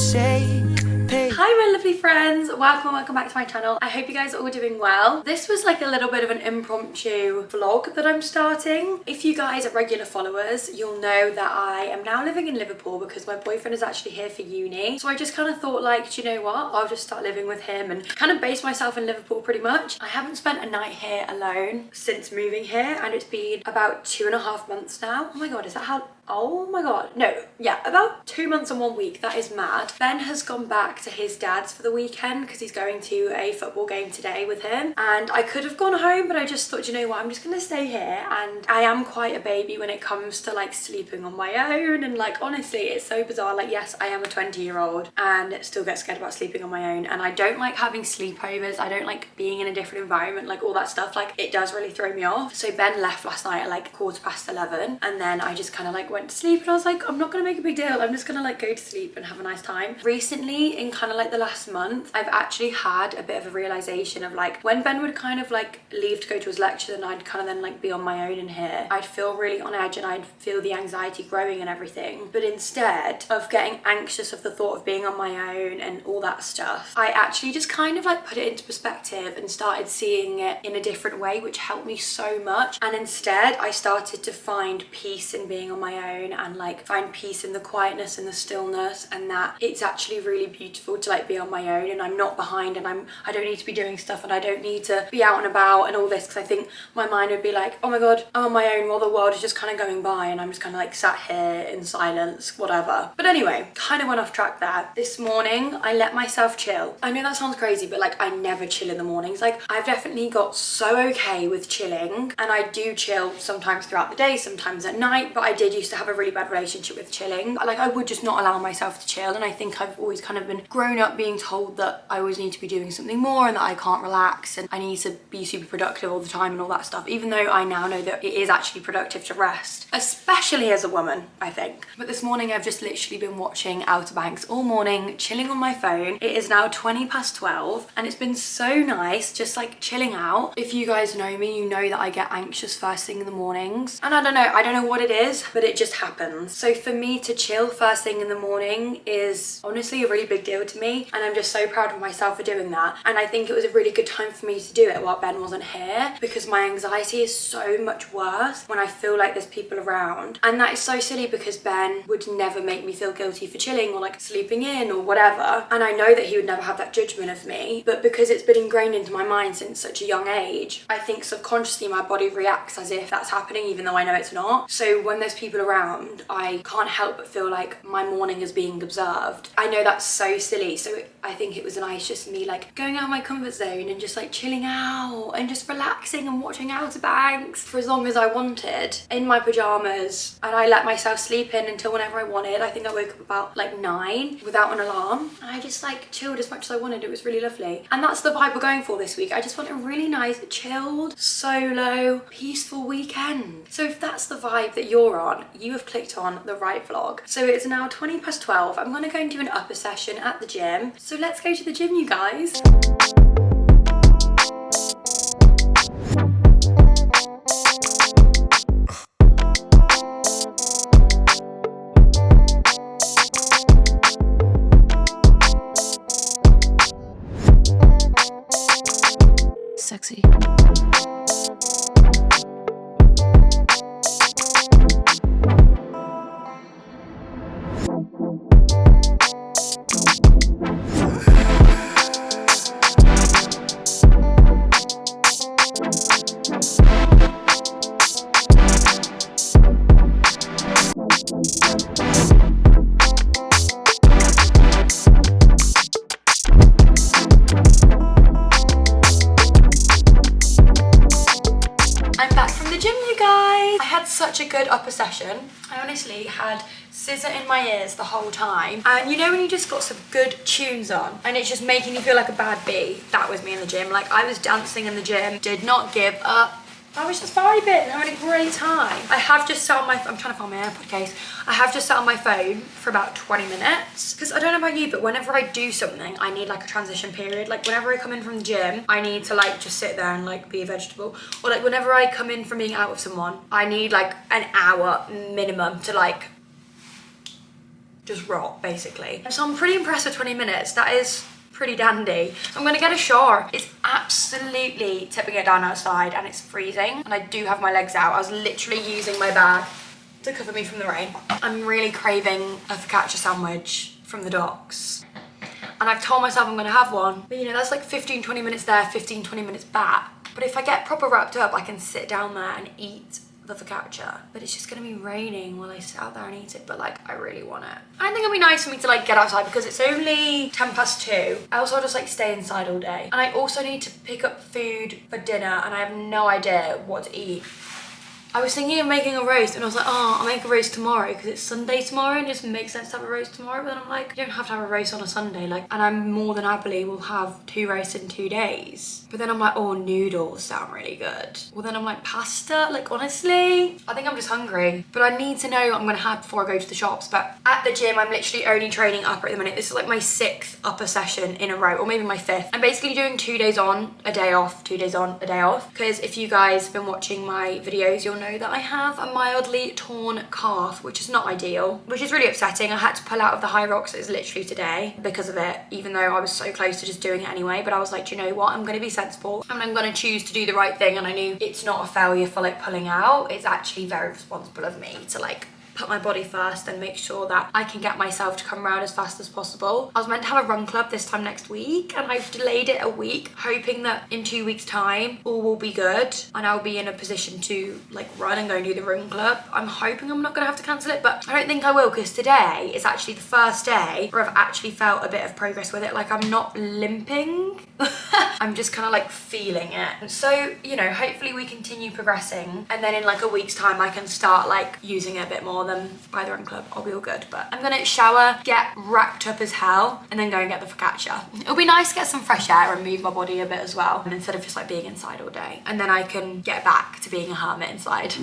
say. Hi my lovely friends, welcome back to my channel. I hope you guys are all doing well. This was like a little bit of an impromptu vlog that I'm starting. If you guys are regular followers, you'll know that I am now living in Liverpool because my boyfriend is actually here for uni. So I just kind of thought like, do you know what? I'll just start living with him and kind of base myself in Liverpool pretty much. I haven't spent a night here alone since moving here and it's been about 2.5 months now. Oh my god, is that how... Oh my god, no, yeah, about 2 months and 1 week. That is mad. Ben has gone back to his dad's for the weekend because he's going to a football game today with him, and I could have gone home, but I just thought, you know what, I'm just gonna stay here. And I am quite a baby when it comes to like sleeping on my own, and like honestly it's so bizarre. Like, yes, I am a 20-year-old and still get scared about sleeping on my own, and I don't like having sleepovers. I don't like being in a different environment, like all that stuff. Like, it does really throw me off. So Ben left last night at like 11:15, and then I just kind of like went to sleep, and I was like, I'm not gonna make a big deal, I'm just gonna like go to sleep and have a nice time. Recently, in kind of like the last month, I've actually had a bit of a realization of like, when Ben would kind of like leave to go to his lecture, and I'd kind of then like be on my own in here, I'd feel really on edge and I'd feel the anxiety growing and everything. But instead of getting anxious of the thought of being on my own and all that stuff, I actually just kind of like put it into perspective and started seeing it in a different way, which helped me so much. And instead I started to find peace in being on my own, and like find peace in the quietness and the stillness, and that it's actually really beautiful to like be on my own, and I'm not behind, and I don't need to be doing stuff, and I don't need to be out and about and all this, because I think my mind would be like, oh my god, I'm on my own while the world is just kind of going by and I'm just kind of like sat here in silence, whatever. But anyway, kind of went off track there. This morning I let myself chill. I know that sounds crazy, but like I never chill in the mornings. Like, I've definitely got so okay with chilling, and I do chill sometimes throughout the day, sometimes at night, but I did used to have a really bad relationship with chilling. Like, I would just not allow myself to chill, and I think I've always kind of been grown up being told that I always need to be doing something more and that I can't relax and I need to be super productive all the time and all that stuff, even though I now know that it is actually productive to rest, especially as a woman, I think. But this morning I've just literally been watching Outer Banks all morning, chilling on my phone. It is now 12:20 and it's been so nice just like chilling out. If you guys know me, you know that I get anxious first thing in the mornings, and I don't know what it is, but it just happens. So for me to chill first thing in the morning is honestly a really big deal to me, and I'm just so proud of myself for doing that. And I think it was a really good time for me to do it while Ben wasn't here, because my anxiety is so much worse when I feel like there's people around. And that is so silly because Ben would never make me feel guilty for chilling or like sleeping in or whatever, and I know that he would never have that judgment of me, but because it's been ingrained into my mind since such a young age, I think subconsciously my body reacts as if that's happening even though I know it's not. So when there's people around, I can't help but feel like my morning is being observed. I know that's so silly, so I think it was nice just me like going out of my comfort zone and just like chilling out and just relaxing and watching Outer Banks for as long as I wanted in my pajamas, and I let myself sleep in until whenever I wanted. I think I woke up about like 9 without an alarm, and I just like chilled as much as I wanted. It was really lovely, and that's the vibe we're going for this week. I just want a really nice chilled solo peaceful weekend. So if that's the vibe that you're on, you have clicked on the right vlog. So it's now 12:20. I'm gonna go and do an upper session at the gym, so let's go to the gym, you guys. Sexy. Such a good upper session. I honestly had scissor in my ears the whole time, and you know when you just got some good tunes on and it's just making you feel like a bad bee? That was me in the gym. Like, I was dancing in the gym, did not give up. I was just vibing, having a great time. I have just sat on my, I'm trying to find my AirPod case. I have just sat on my phone for about 20 minutes. Because I don't know about you, but whenever I do something, I need like a transition period. Like whenever I come in from the gym, I need to like just sit there and like be a vegetable. Or like whenever I come in from being out with someone, I need like an hour minimum to like just rot basically. So I'm pretty impressed with 20 minutes. That is pretty dandy. So I'm gonna get a shower. It's absolutely tipping it down outside and it's freezing and I do have my legs out. I was literally using my bag to cover me from the rain. I'm really craving a focaccia sandwich from the docks. And I've told myself I'm gonna have one. But you know, that's like 15-20 minutes there, 15-20 minutes back. But if I get proper wrapped up, I can sit down there and eat the focaccia. But it's just gonna be raining while I sit out there and eat it. But like, I really want it. I think it'd be nice for me to like get outside because it's only 2:10. I also just like stay inside all day. And I also need to pick up food for dinner and I have no idea what to eat. I was thinking of making a roast and I was like, oh, I'll make a roast tomorrow because it's Sunday tomorrow and it just makes sense to have a roast tomorrow. But then I'm like, you don't have to have a roast on a Sunday. Like, and I'm more than happily will have 2 roasts in 2 days. But then I'm like, oh, noodles sound really good. Well, then I'm like, pasta? Like, honestly, I think I'm just hungry. But I need to know what I'm gonna have before I go to the shops. But at the gym, I'm literally only training upper at the minute. This is like my 6th upper session in a row, or maybe my 5th. I'm basically doing 2 days on, a day off, 2 days on, a day off. Because if you guys have been watching my videos, you'll know that I have a mildly torn calf, which is not ideal, which is really upsetting. I had to pull out of the high rocks literally today because of it, even though I was so close to just doing it anyway. But I was like, do you know what? I'm going to be sensible and I'm going to choose to do the right thing. And I knew it's not a failure for like pulling out. It's actually very responsible of me to like put my body first and make sure that I can get myself to come around as fast as possible. I was meant to have a run club this time next week and I've delayed it a week, hoping that in 2 weeks time all will be good and I'll be in a position to like run and go and do the run club. I'm hoping I'm not gonna have to cancel it, but I don't think I will because today is actually the first day where I've actually felt a bit of progress with it. Like I'm not limping. I'm just kind of like feeling it. So, you know, hopefully we continue progressing and then in like a week's time I can start like using it a bit more than by the run club. I'll be all good. But I'm gonna shower, get wrapped up as hell and then go and get the focaccia. It'll be nice to get some fresh air and move my body a bit as well, and instead of just like being inside all day. And then I can get back to being a hermit inside.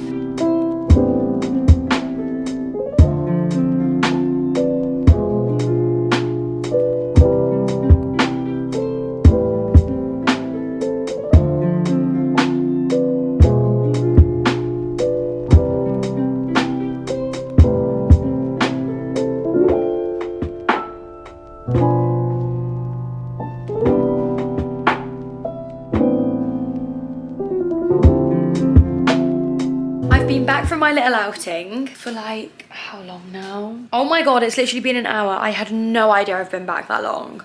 Back from my little outing for like, how long now? Oh my god, it's literally been an hour. I had no idea I've been back that long.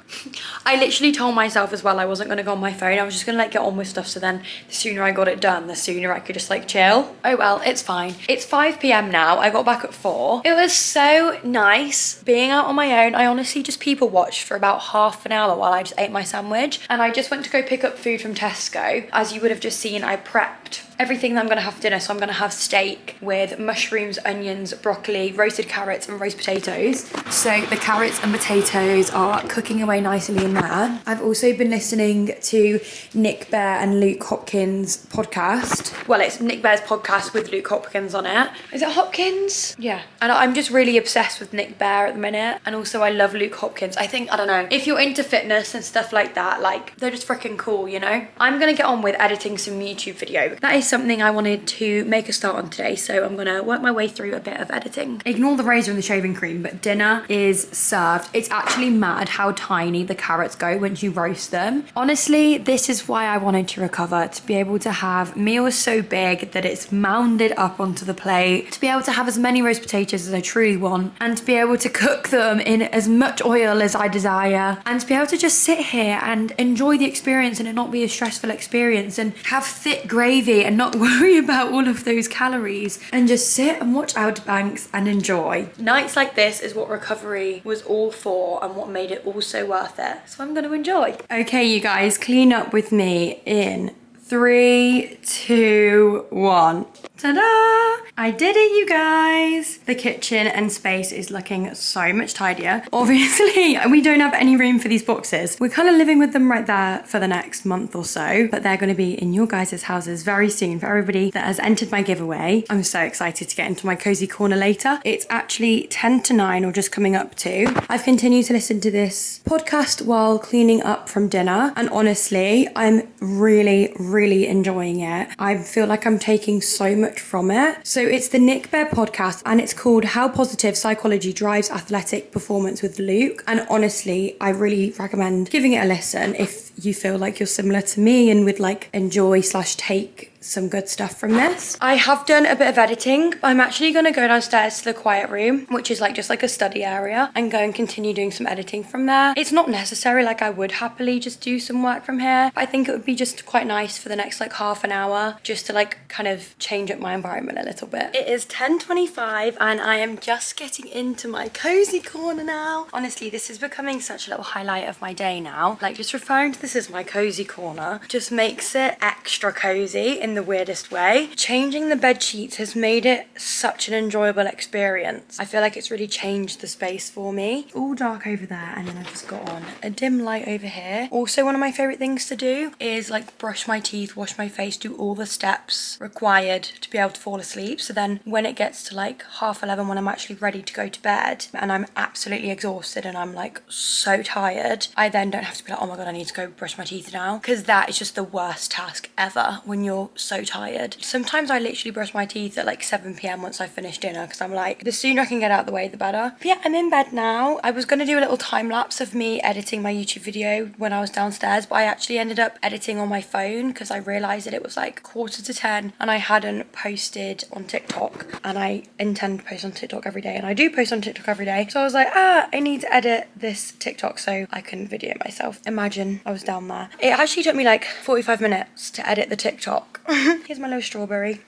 I literally told myself as well I wasn't gonna go on my phone. I was just gonna like get on with stuff, so then the sooner I got it done, the sooner I could just like chill. Oh well, it's fine. It's 5 p.m. now. I got back at 4. It was so nice being out on my own. I honestly just people watched for about half an hour while I just ate my sandwich, and I just went to go pick up food from Tesco. As you would have just seen, I prepped everything that I'm gonna have for dinner. So I'm gonna have steak with mushrooms, onions, broccoli, roasted carrots and roast potatoes. So the carrots and potatoes are cooking away nicely in there. I've also been listening to Nick Bear and Luke Hopkins podcast. Well, it's Nick Bear's podcast with Luke Hopkins on it. Is it Hopkins? Yeah. And I'm just really obsessed with Nick Bear at the minute. And also I love Luke Hopkins. I think, I don't know, if you're into fitness and stuff like that, like they're just freaking cool, you know? I'm gonna get on with editing some YouTube video. That is something I wanted to make a start on today, so I'm gonna work my way through a bit of editing. Ignore the razor and the shaving cream, but dinner is served. It's actually mad how tiny the carrots go once you roast them. Honestly, this is why I wanted to recover, to be able to have meals so big that it's mounded up onto the plate, to be able to have as many roast potatoes as I truly want, and to be able to cook them in as much oil as I desire, and to be able to just sit here and enjoy the experience and it not be a stressful experience, and have thick gravy and not worry about all of those calories, and just sit and watch Outer Banks and enjoy. Nights like this is what recovery was all for and what made it all so worth it. So I'm going to enjoy. Okay, you guys, clean up with me in 3, 2, 1. Ta-da! I did it, you guys. The kitchen and space is looking so much tidier. Obviously, we don't have any room for these boxes. We're kind of living with them right there for the next month or so, but they're going to be in your guys' houses very soon for everybody that has entered my giveaway. I'm so excited to get into my cozy corner later. It's actually 10 to 9 or just coming up to. I've continued to listen to this podcast while cleaning up from dinner, and honestly, I'm really enjoying it. I feel like I'm taking so much from it. So it's the Nick Bear podcast and it's called How Positive Psychology Drives Athletic Performance with Luke. And honestly, I really recommend giving it a listen if you feel like you're similar to me and would like enjoy / take some good stuff from this. I have done a bit of editing. I'm actually going to go downstairs to the quiet room, which is like just like a study area, and go and continue doing some editing from there. It's not necessary, like I would happily just do some work from here, but I think it would be just quite nice for the next like half an hour just to like kind of change up my environment a little bit. It is 10:25 and I am just getting into my cozy corner now. Honestly, this is becoming such a little highlight of my day now. Like just referring to this as my cozy corner just makes it extra cozy in the weirdest way. Changing the bed sheets has made it such an enjoyable experience. I feel like it's really changed the space for me. All dark over there, and then I've just got on a dim light over here. Also, one of my favorite things to do is like brush my teeth, wash my face, do all the steps required to be able to fall asleep. So then when it gets to like 11:30, when I'm actually ready to go to bed and I'm absolutely exhausted and I'm like so tired, I then don't have to be like, oh my god, I need to go brush my teeth now, because that is just the worst task ever when you're so tired. Sometimes I literally brush my teeth at like 7 p.m. once I finish dinner, because I'm like, the sooner I can get out of the way, the better. But yeah, I'm in bed now. I was going to do a little time lapse of me editing my YouTube video when I was downstairs, but I actually ended up editing on my phone because I realised that it was like 9:45 and I hadn't posted on TikTok, and I intend to post on TikTok every day, and I do post on TikTok every day. So I was like, I need to edit this TikTok so I can video myself. Imagine I was down there. It actually took me like 45 minutes to edit the TikTok. Here's my little strawberry.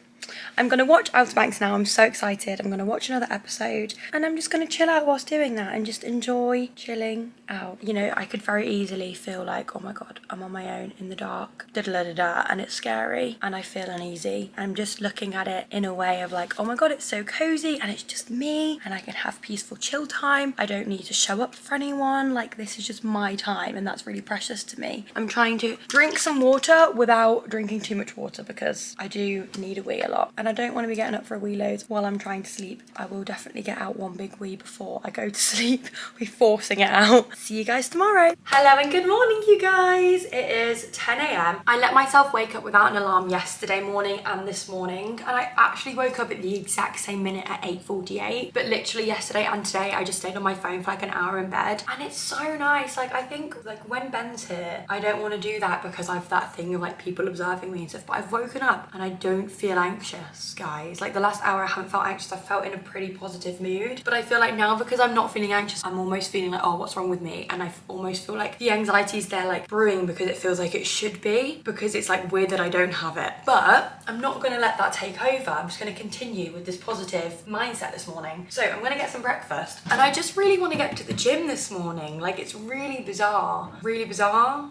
I'm going to watch Outer Banks now. I'm so excited. I'm going to watch another episode and I'm just going to chill out whilst doing that and just enjoy chilling out. You know, I could very easily feel like, oh my god, I'm on my own in the dark, da-da-da-da-da, and it's scary and I feel uneasy. I'm just looking at it in a way of like, oh my god, it's so cozy and it's just me and I can have peaceful chill time. I don't need to show up for anyone. Like, this is just my time and that's really precious to me. I'm trying to drink some water without drinking too much water because I do need a wee a lot. And I don't want to be getting up for a wee loads while I'm trying to sleep. I will definitely get out one big wee before I go to sleep. We're forcing it out. See you guys tomorrow. Hello and good morning, you guys. It is 10 a.m. I let myself wake up without an alarm yesterday morning and this morning. And I actually woke up at the exact same minute at 8:48. But literally yesterday and today, I just stayed on my phone for like an hour in bed. And it's so nice. Like, I think like when Ben's here, I don't want to do that because I've that thing of like people observing me and stuff. But I've woken up and I don't feel anxious, guys. Like the last hour I haven't felt anxious. I felt in a pretty positive mood, but I feel like now because I'm not feeling anxious, I'm almost feeling like, oh, what's wrong with me? And I almost feel like the anxiety's there like brewing because it feels like it should be, because it's like weird that I don't have it. But I'm not going to let that take over. I'm just going to continue with this positive mindset this morning. So I'm going to get some breakfast and I just really want to get to the gym this morning. Like, it's really bizarre.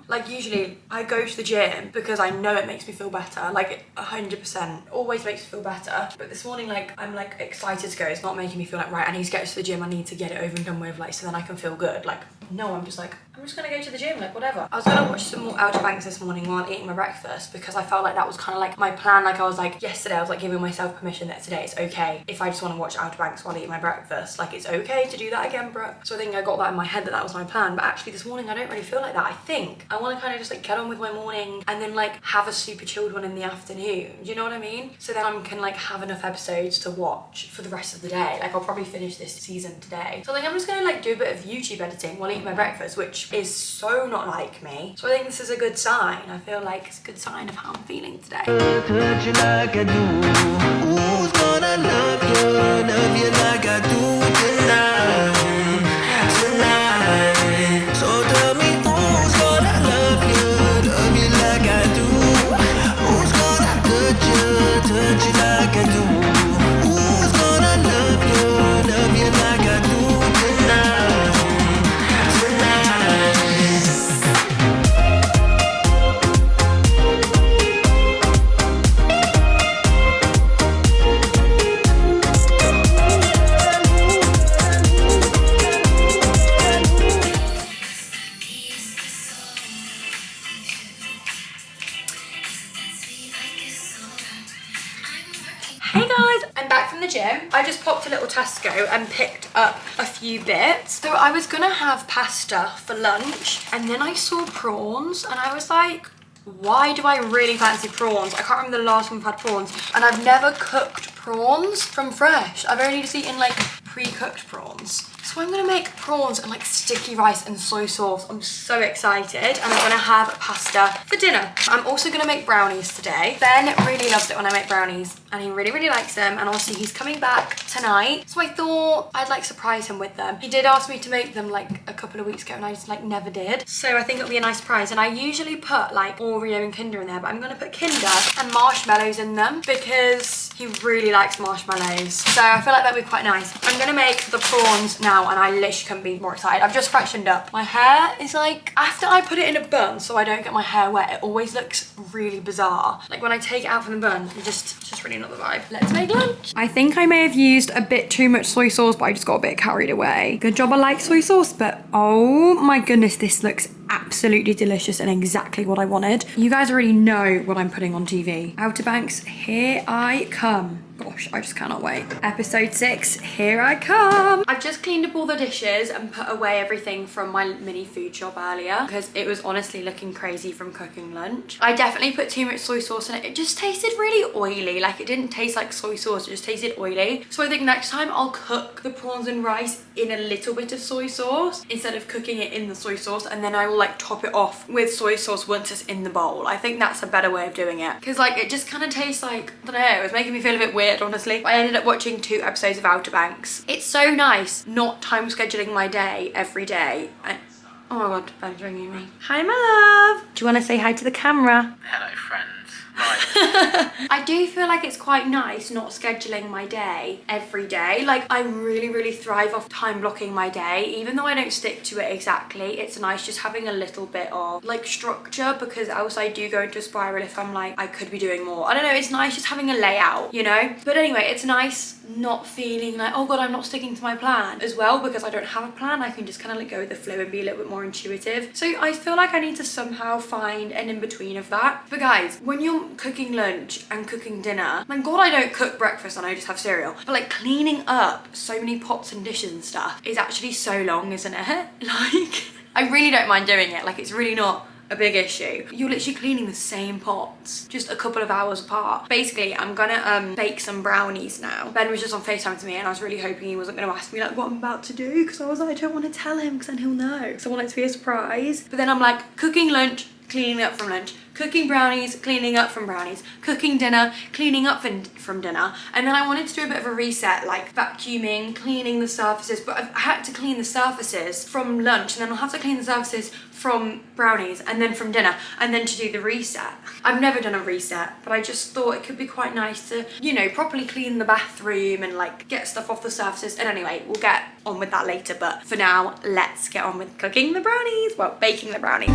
Like, usually I go to the gym because I know it makes me feel better, like 100%, always makes me feel better. But this morning, like, I'm like excited to go. It's not making me feel like, right, I need to get to the gym, I need to get it over and done with, like, so then I can feel good. Like, no, I'm just like, I'm just gonna go to the gym, like, whatever. I was gonna watch some more Outer Banks this morning while eating my breakfast because I felt like that was kind of like my plan. Like, I was like, yesterday I was like giving myself permission that today it's okay if I just want to watch Outer Banks while eating my breakfast. Like, it's okay to do that again, bro. So I think I got that in my head that that was my plan. But actually this morning I don't really feel like that. I think I want to kind of just like get on with my morning and then like have a super chilled one in the afternoon. Do you know what I mean? So then I can like have enough episodes to watch for the rest of the day. Like, I'll probably finish this season today. So I think I'm just gonna like do a bit of YouTube editing while eating my breakfast, which is so not like me. So I think this is a good sign. I feel like it's a good sign of how I'm feeling today. Touch you like I do. Who's gonna love you like I do tonight? So tell me who's gonna love you like I do? Who's gonna touch you like I do? Who's gonna love you like I do tonight? Hey guys, I'm back from the gym. I just popped a little Tesco and picked up a few bits. So I was gonna have pasta for lunch and then I saw prawns and I was like, why do I really fancy prawns? I can't remember the last time I've had prawns and I've never cooked prawns from Fresh. I've only just eaten like pre-cooked prawns. So I'm gonna make prawns and like sticky rice and soy sauce. I'm so excited. And I'm gonna have pasta for dinner. I'm also gonna make brownies today. Ben really loves it when I make brownies and he really, really likes them. And also he's coming back tonight. So I thought I'd like surprise him with them. He did ask me to make them like a couple of weeks ago and I just like never did. So I think it'll be a nice surprise. And I usually put like Oreo and Kinder in there, but I'm gonna put Kinder and marshmallows in them because he really likes marshmallows. So I feel like that'd be quite nice. I'm gonna make the prawns now and I literally couldn't be more excited. I've just freshened up. My hair is like, after I put it in a bun so I don't get my hair wet, it always looks really bizarre. Like when I take it out from the bun, it's just really not the vibe. Let's make lunch. I think I may have used a bit too much soy sauce, but I just got a bit carried away. Good job I like soy sauce, but oh my goodness, this looks absolutely delicious and exactly what I wanted. You guys already know what I'm putting on TV. Outer Banks, here I come. Gosh, I just cannot wait. Episode 6, here I come. I've just cleaned up all the dishes and put away everything from my mini food shop earlier because it was honestly looking crazy from cooking lunch. I definitely put too much soy sauce in it. It just tasted really oily. Like it didn't taste like soy sauce, it just tasted oily. So I think next time I'll cook the prawns and rice in a little bit of soy sauce instead of cooking it in the soy sauce, and then I will like top it off with soy sauce once it's in the bowl. I think that's a better way of doing it because like it just kind of tastes like, I don't know, it was making me feel a bit weird honestly. I ended up watching 2 episodes of Outer Banks. It's so nice not time scheduling my day every day. Oh my god, Ben's ringing me. Hi my love. Do you want to say hi to the camera? Hello friends. Right. I do feel like it's quite nice not scheduling my day every day. Like I really, really thrive off time blocking my day. Even though I don't stick to it exactly, it's nice just having a little bit of like structure because else I do go into a spiral if I'm like, I could be doing more. I don't know, it's nice just having a layout, you know? But anyway, it's nice not feeling like, oh god, I'm not sticking to my plan as well because I don't have a plan. I can just kind of like go with the flow and be a little bit more intuitive. So I feel like I need to somehow find an in-between of that. But guys, when you're cooking lunch and cooking dinner, thank god I don't cook breakfast and I just have cereal, but like cleaning up so many pots and dishes and stuff is actually so long, isn't it? Like I really don't mind doing it. Like it's really not a big issue. You're literally cleaning the same pots just a couple of hours apart. Basically, I'm gonna bake some brownies now. Ben was just on FaceTime to me and I was really hoping he wasn't gonna ask me like what I'm about to do because I was like, I don't want to tell him because then he'll know. So I want it to be a surprise. But then I'm like, cooking lunch, cleaning up from lunch, cooking brownies, cleaning up from brownies, cooking dinner, cleaning up from dinner. And then I wanted to do a bit of a reset, like vacuuming, cleaning the surfaces, but I had to clean the surfaces from lunch and then I'll have to clean the surfaces from brownies and then from dinner and then to do the reset. I've never done a reset, but I just thought it could be quite nice to, you know, properly clean the bathroom and like get stuff off the surfaces. And anyway, we'll get on with that later, but for now, let's get on with cooking the brownies, well, baking the brownies.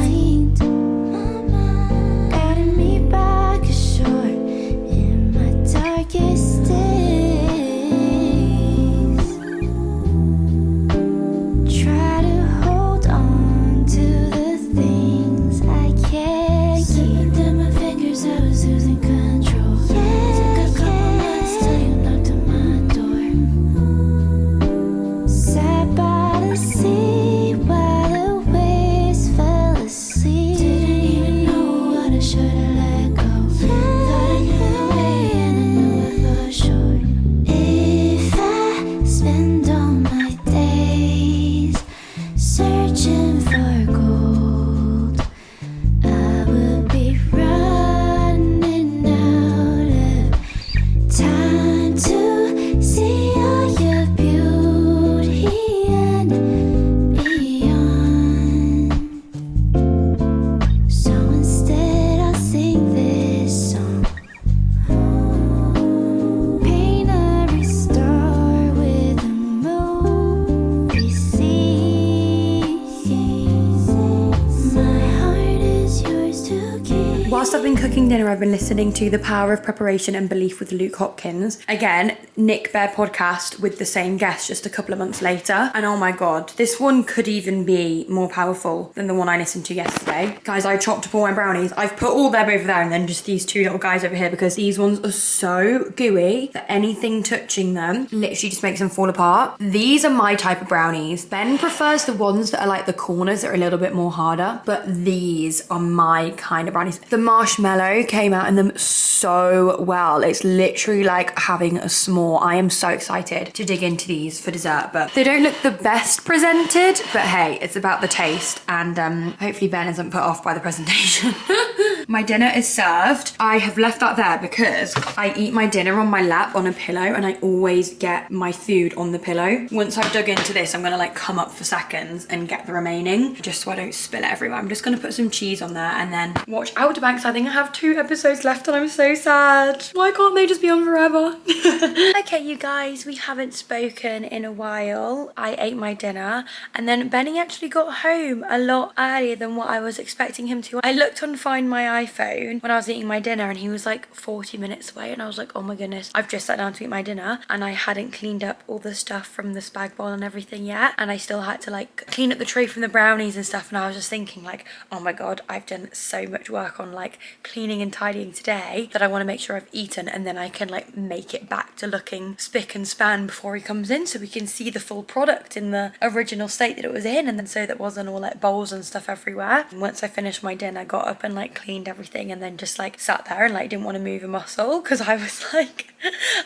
Whilst I've been cooking dinner, I've been listening to The Power of Preparation and Belief with Luke Hopkins. Again, Nick Bear podcast with the same guest just a couple of months later. And oh my God, this one could even be more powerful than the one I listened to yesterday. today. Guys, I chopped up all my brownies. I've put all them over there and then just these two little guys over here because these ones are so gooey that anything touching them literally just makes them fall apart. These are my type of brownies. Ben prefers the ones that are like the corners that are a little bit more harder, but these are my kind of brownies. The marshmallow came out in them so well. It's literally like having a s'more. I am so excited to dig into these for dessert, but they don't look the best presented, but hey, it's about the taste, and hopefully Ben isn't put off by the presentation. My dinner is served. I have left that there because I eat my dinner on my lap on a pillow, and I always get my food on the pillow. Once I've dug into this, I'm gonna like come up for seconds and get the remaining just so I don't spill it everywhere. I'm just gonna put some cheese on there and then watch Outer Banks. I think I have 2 episodes left and I'm so sad. Why can't they just be on forever? Okay, you guys, we haven't spoken in a while. I ate my dinner and then Benny actually got home a lot earlier than what I was expecting him to. I looked on Find My iPhone when I was eating my dinner and he was like 40 minutes away, and I was like, oh my goodness, I've just sat down to eat my dinner and I hadn't cleaned up all the stuff from the spag bowl and everything yet, and I still had to like clean up the tray from the brownies and stuff, and I was just thinking like, oh my god, I've done so much work on like cleaning and tidying today that I want to make sure I've eaten, and then I can like make it back to looking spick and span before he comes in so we can see the full product in the original state that it was in, and then so that wasn't all like bowls and stuff everywhere. And once I finished my dinner, I got up and like cleaned everything and then just like sat there and like didn't want to move a muscle because I was like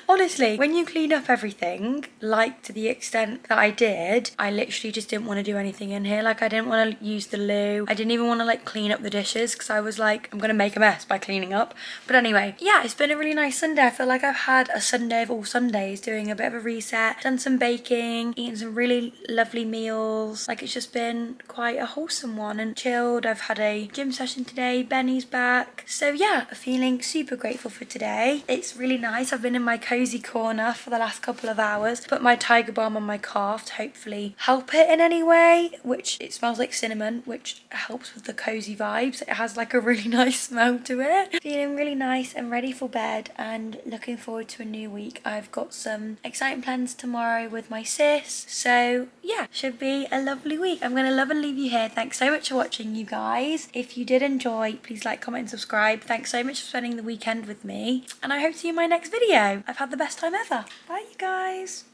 honestly, when you clean up everything like to the extent that I did, I literally just didn't want to do anything in here. Like I didn't want to use the loo, I didn't even want to like clean up the dishes because I was like, I'm gonna make a mess by cleaning up. But anyway, yeah, it's been a really nice Sunday. I feel like I've had a Sunday of all Sundays, doing a bit of a reset, done some baking, eating some really lovely meals. Like it's just been quite a wholesome one and chilled. I've had a gym session today, Benny's back. So yeah, feeling super grateful for today. It's really nice. I've been in my cozy corner for the last couple of hours, put my tiger balm on my calf to hopefully help it in any way, which it smells like cinnamon, which helps with the cozy vibes. It has like a really nice smell to it. Feeling really nice and ready for bed and looking forward to a new week. I've got some exciting plans tomorrow with my sis, so yeah, should be a lovely week. I'm gonna love and leave you here. Thanks so much for watching, you guys. If you did enjoy, please like, comment and subscribe. Thanks so much for spending the weekend with me, and I hope to see you in my next video. I've had the best time ever. Bye, you guys.